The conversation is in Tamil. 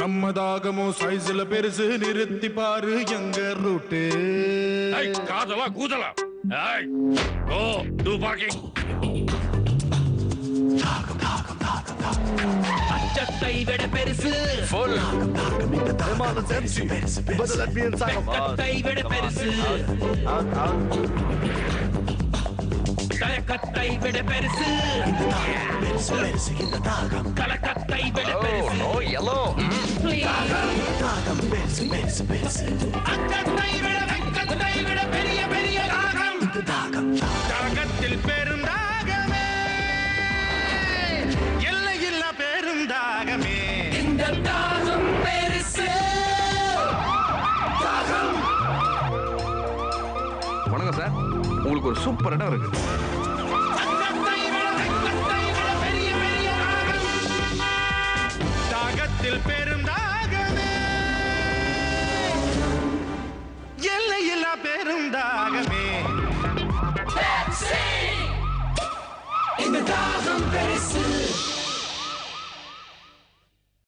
நம்ம தாகமும் சைஸ்ல பெருசு நிறுத்தி பாரு எங்க ரூட்டு காதலா கூதலா கோ டு பார்க்கிங் அச்சத்தை விட பெருசு ஃபுல் கத்தை விட பெருசு கலக்கத்தை விட பெருசு கலக்கத்தை விட பெருசு நோ yellow அச்சத்தை விட வெக்கத்தை விட பெரிய பெரிய தாகம் தாகத்தில் பெருந்தாகமே எல்லையில்லா பெருந்தாகமே இந்த தாகம் பெருசு வணக்கம் சார், உங்களுக்கு ஒரு சூப்பர் இடம் இருக்கு. தாகத்தில் பெருந்தாகமே எல்லையில்லா பெருந்தாகமே இந்த தாகம் பெருசு